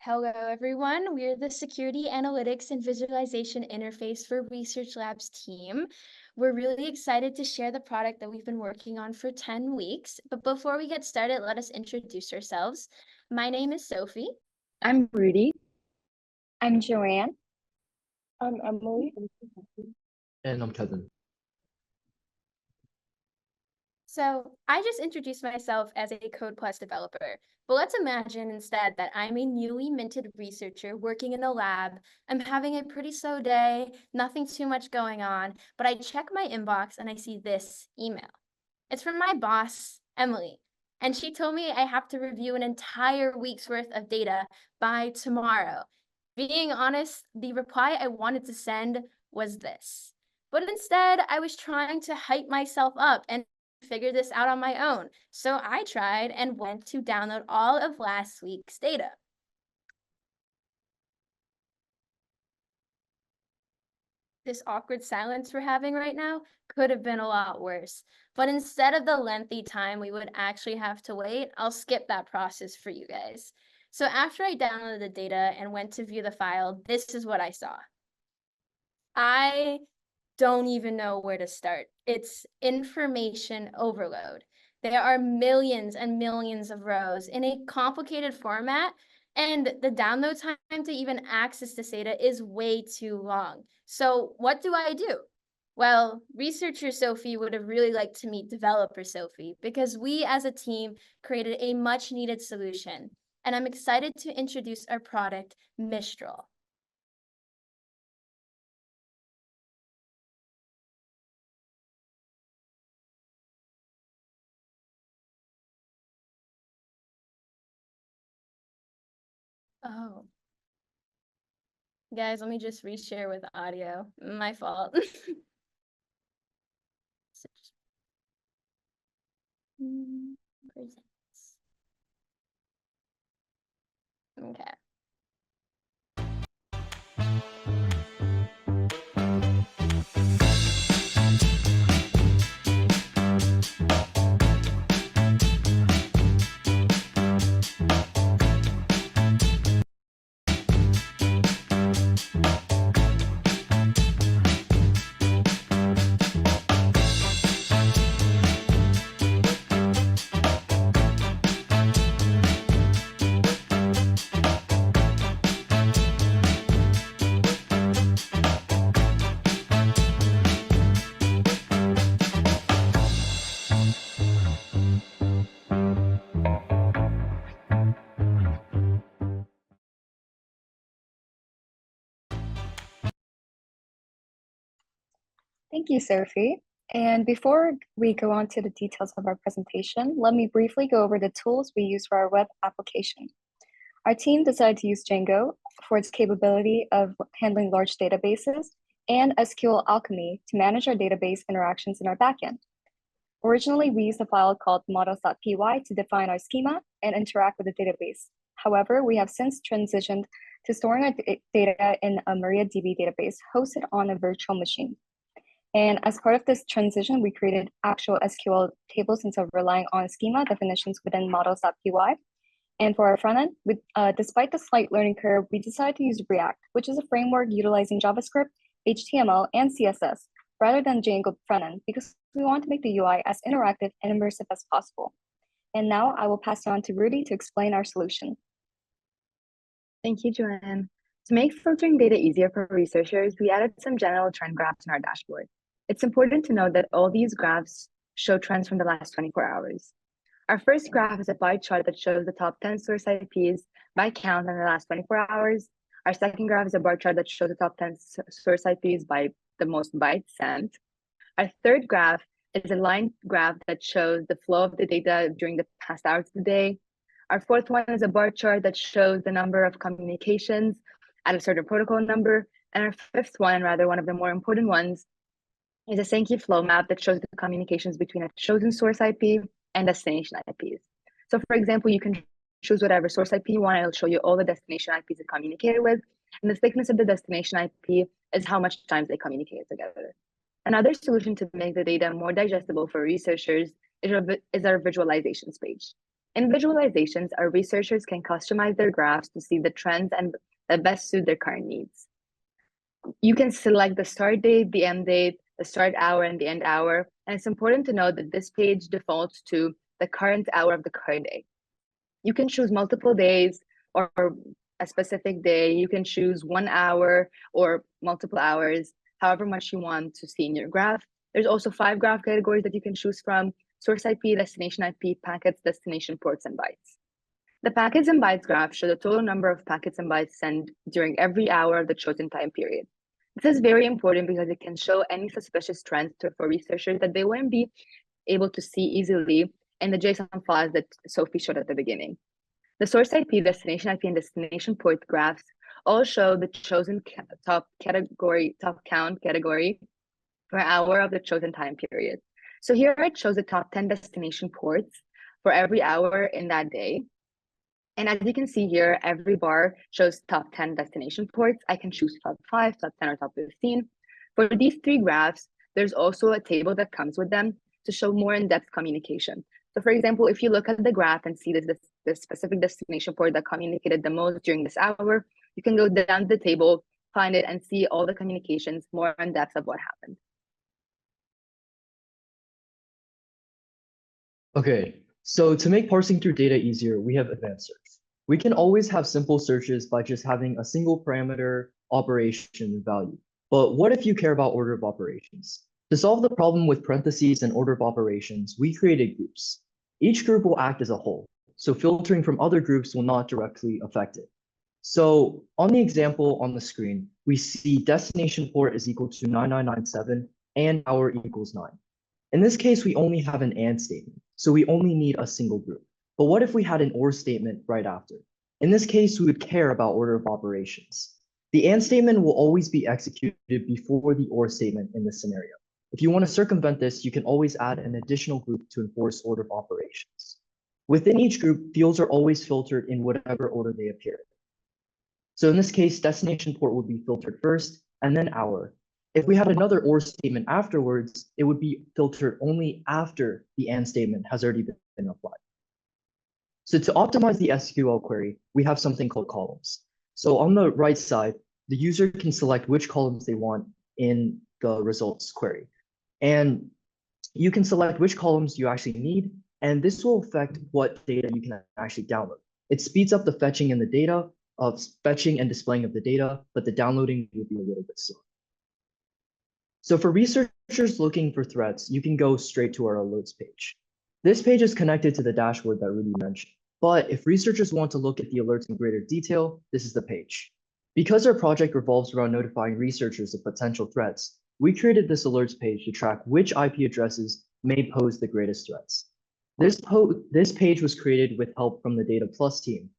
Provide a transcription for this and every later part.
Hello, everyone. We're the Security Analytics and Visualization Interface for Research Labs team. We're really excited to share the product that we've been working on for 10 weeks. But before we get started, let us introduce ourselves. My name is Sophie. I'm Rudy. I'm Joanne. I'm Emily. And I'm Kevin. So I just introduced myself as a Code Plus developer, but let's imagine instead that I'm a newly minted researcher working in the lab. I'm having a pretty slow day, nothing too much going on, but I check my inbox and I see this email. It's from my boss, Emily, and she told me I have to review an entire week's worth of data by tomorrow. Being honest, the reply I wanted to send was this. But instead, I was trying to hype myself up and figure this out on my own. So I tried and went to download all of last week's data. This awkward silence we're having right now could have been a lot worse. But instead of the lengthy time we would actually have to wait, I'll skip that process for you guys. So after I downloaded the data and went to view the file, this is what I saw. I don't even know where to start. It's information overload. There are millions and millions of rows in a complicated format, and the download time to even access this data is way too long. So what do I do? Well, researcher Sophie would have really liked to meet developer Sophie because we as a team created a much needed solution. And I'm excited to introduce our product, Mistral. Oh. Guys, let me just reshare with audio. My fault. Presents. Okay. Thank you, Sophie. And before we go on to the details of our presentation, let me briefly go over the tools we use for our web application. Our team decided to use Django for its capability of handling large databases and SQL Alchemy to manage our database interactions in our backend. Originally, we used a file called models.py to define our schema and interact with the database. However, we have since transitioned to storing our data in a MariaDB database hosted on a virtual machine. And as part of this transition, we created actual SQL tables instead of relying on schema definitions within models.py. And for our front end, despite the slight learning curve, we decided to use React, which is a framework utilizing JavaScript, HTML, and CSS, rather than Django front end, because we want to make the UI as interactive and immersive as possible. And now I will pass it on to Rudy to explain our solution. Thank you, Joanne. To make filtering data easier for researchers, we added some general trend graphs in our dashboard. It's important to note that all these graphs show trends from the last 24 hours. Our first graph is a pie chart that shows the top 10 source IPs by count in the last 24 hours. Our second graph is a bar chart that shows the top 10 source IPs by the most bytes sent. Our third graph is a line graph that shows the flow of the data during the past hours of the day. Our fourth one is a bar chart that shows the number of communications at a certain protocol number. And our fifth one, and rather one of the more important ones, is a Sankey flow map that shows the communications between a chosen source IP and destination IPs. So for example, you can choose whatever source IP you want. It'll show you all the destination IPs it communicated with. And the thickness of the destination IP is how much times they communicated together. Another solution to make the data more digestible for researchers is our visualizations page. In visualizations, our researchers can customize their graphs to see the trends and that best suit their current needs. You can select the start date, the end date, the start hour, and the end hour. And it's important to note that this page defaults to the current hour of the current day. You can choose multiple days or a specific day. You can choose 1 hour or multiple hours, however much you want to see in your graph. There's also 5 graph categories that you can choose from: source IP, destination IP, packets, destination ports, and bytes. The packets and bytes graph show the total number of packets and bytes sent during every hour of the chosen time period. This is very important because it can show any suspicious trends for researchers that they wouldn't be able to see easily in the JSON files that Sophie showed at the beginning. The source IP, destination IP, and destination port graphs all show the chosen top count category per hour of the chosen time period. So here it shows the top 10 destination ports for every hour in that day. And as you can see here, every bar shows top 10 destination ports. I can choose top 5, top 10, or top 15. For these 3 graphs, there's also a table that comes with them to show more in-depth communication. So for example, if you look at the graph and see the specific destination port that communicated the most during this hour, you can go down the table, find it, and see all the communications more in depth of what happened. Okay, so to make parsing through data easier, we have advanced search. We can always have simple searches by just having a single parameter operation value. But what if you care about order of operations? To solve the problem with parentheses and order of operations, we created groups. Each group will act as a whole, so filtering from other groups will not directly affect it. So on the example on the screen, we see destination port is equal to 9997 and hour equals 9. In this case, we only have an AND statement, so we only need a single group. But what if we had an OR statement right after? In this case, we would care about order of operations. The AND statement will always be executed before the OR statement in this scenario. If you want to circumvent this, you can always add an additional group to enforce order of operations. Within each group, fields are always filtered in whatever order they appear. So in this case, destination port would be filtered first, and then hour. If we had another OR statement afterwards, it would be filtered only after the AND statement has already been applied. So to optimize the SQL query, we have something called columns. So on the right side, the user can select which columns they want in the results query. And you can select which columns you actually need, and this will affect what data you can actually download. It speeds up the fetching and the data of fetching and displaying of the data, but the downloading will be a little bit slow. So for researchers looking for threats, you can go straight to our alerts page. This page is connected to the dashboard that Rudy mentioned, but if researchers want to look at the alerts in greater detail, this is the page. Because our project revolves around notifying researchers of potential threats, we created this alerts page to track which IP addresses may pose the greatest threats. This page was created with help from the Data Plus team,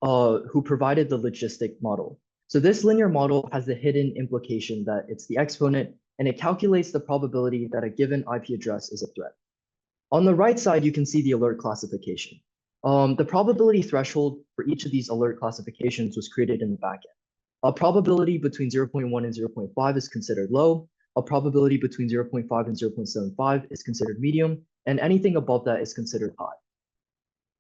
who provided the logistic model. So this linear model has the hidden implication that it's the exponent, and it calculates the probability that a given IP address is a threat. On the right side, you can see the alert classification. The probability threshold for each of these alert classifications was created in the backend. A probability between 0.1 and 0.5 is considered low. A probability between 0.5 and 0.75 is considered medium, and anything above that is considered high.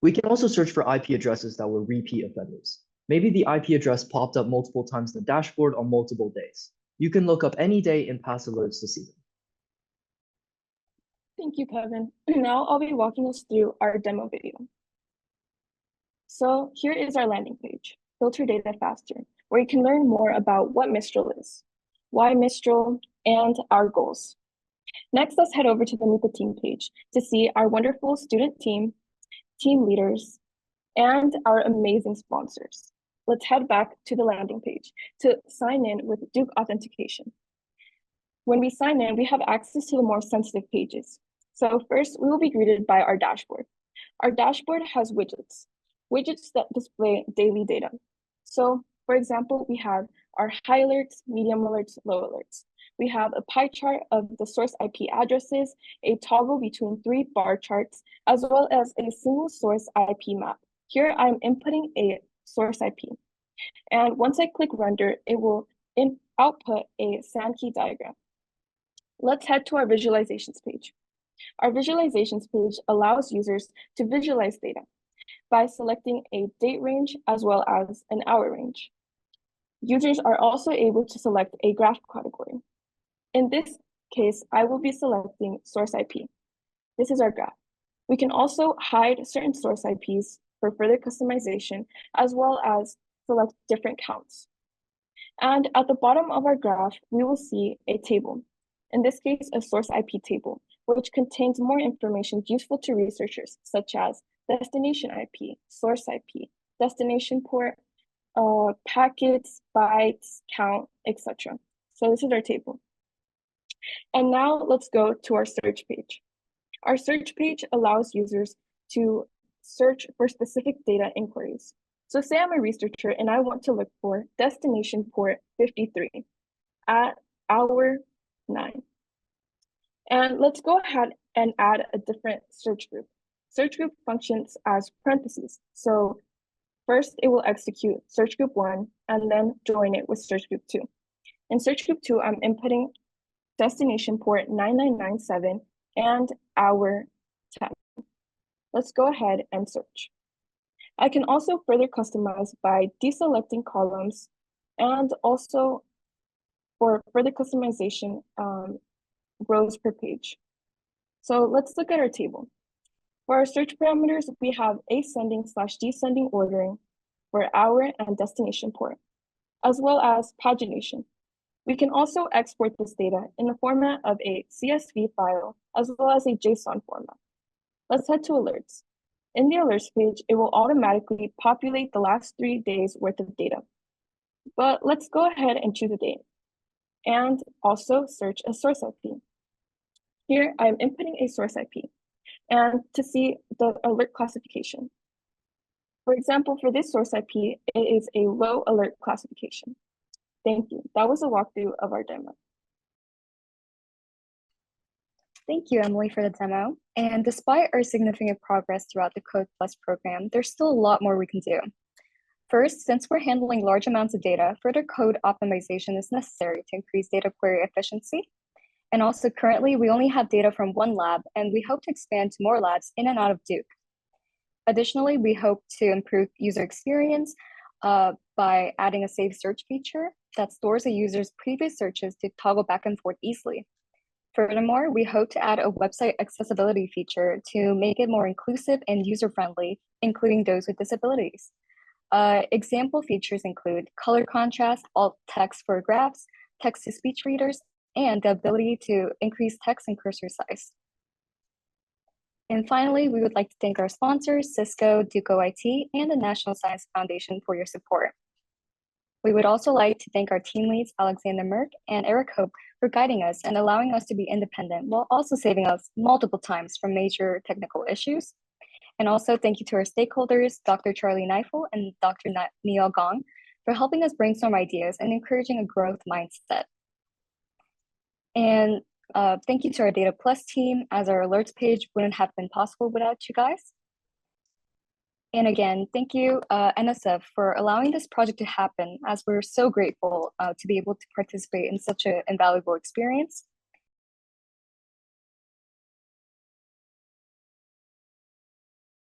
We can also search for IP addresses that were repeat offenders. Maybe the IP address popped up multiple times in the dashboard on multiple days. You can look up any day in past alerts to see them. Thank you, Kevin. Now I'll be walking us through our demo video. So here is our landing page, Filter Data Faster, where you can learn more about what Mistral is, why Mistral, and our goals. Next, let's head over to the Meet the Team page to see our wonderful student team, team leaders, and our amazing sponsors. Let's head back to the landing page to sign in with Duke Authentication. When we sign in, we have access to the more sensitive pages. So first, we will be greeted by our dashboard. Our dashboard has widgets that display daily data. So for example, we have our high alerts, medium alerts, low alerts. We have a pie chart of the source IP addresses, a toggle between 3 bar charts, as well as a single source IP map. Here I'm inputting a source IP. And once I click render, it will output a Sankey diagram. Let's head to our visualizations page. Our visualizations page allows users to visualize data. by selecting a date range as well as an hour range. Users are also able to select a graph category. In this case, I will be selecting source IP. This is our graph. We can also hide certain source IPs for further customization, as well as select different counts. And at the bottom of our graph, we will see a table. In this case, a source IP table, which contains more information useful to researchers, such as destination IP, source IP, destination port, packets, bytes, count, etc. So this is our table. And now let's go to our search page. Our search page allows users to search for specific data inquiries. So say I'm a researcher and I want to look for destination port 53 at hour 9. And let's go ahead and add a different search group. Search group functions as parentheses. So first it will execute search group 1 and then join it with search group 2. In search group 2, I'm inputting destination port 9997 and hour 10. Let's go ahead and search. I can also further customize by deselecting columns and also for further customization, rows per page. So let's look at our table. For our search parameters, we have ascending/descending ordering for hour and destination port, as well as pagination. We can also export this data in the format of a CSV file, as well as a JSON format. Let's head to alerts. In the alerts page, it will automatically populate the last 3 days worth of data. But let's go ahead and choose a date and also search a source IP. Here, I'm inputting a source IP and to see the alert classification. For example, for this source IP, it is a low alert classification. Thank you. That was a walkthrough of our demo. Thank you, Emily, for the demo. And despite our significant progress throughout the Code Plus program, there's still a lot more we can do. First, since we're handling large amounts of data, further code optimization is necessary to increase data query efficiency. And also currently, we only have data from one lab, and we hope to expand to more labs in and out of Duke. Additionally, we hope to improve user experience by adding a save search feature that stores a user's previous searches to toggle back and forth easily. Furthermore, we hope to add a website accessibility feature to make it more inclusive and user-friendly, including those with disabilities. Example features include color contrast, alt text for graphs, text-to-speech readers, and the ability to increase text and cursor size. And finally, we would like to thank our sponsors, Cisco, Duke OIT, and the National Science Foundation for your support. We would also like to thank our team leads, Alexander Merck and Eric Hope, for guiding us and allowing us to be independent while also saving us multiple times from major technical issues. And also thank you to our stakeholders, Dr. Charlie Neifel and Dr. Neil Gong, for helping us brainstorm ideas and encouraging a growth mindset. And thank you to our Data Plus team, as our alerts page wouldn't have been possible without you guys. And again, thank you, NSF, for allowing this project to happen, as we're so grateful to be able to participate in such an invaluable experience.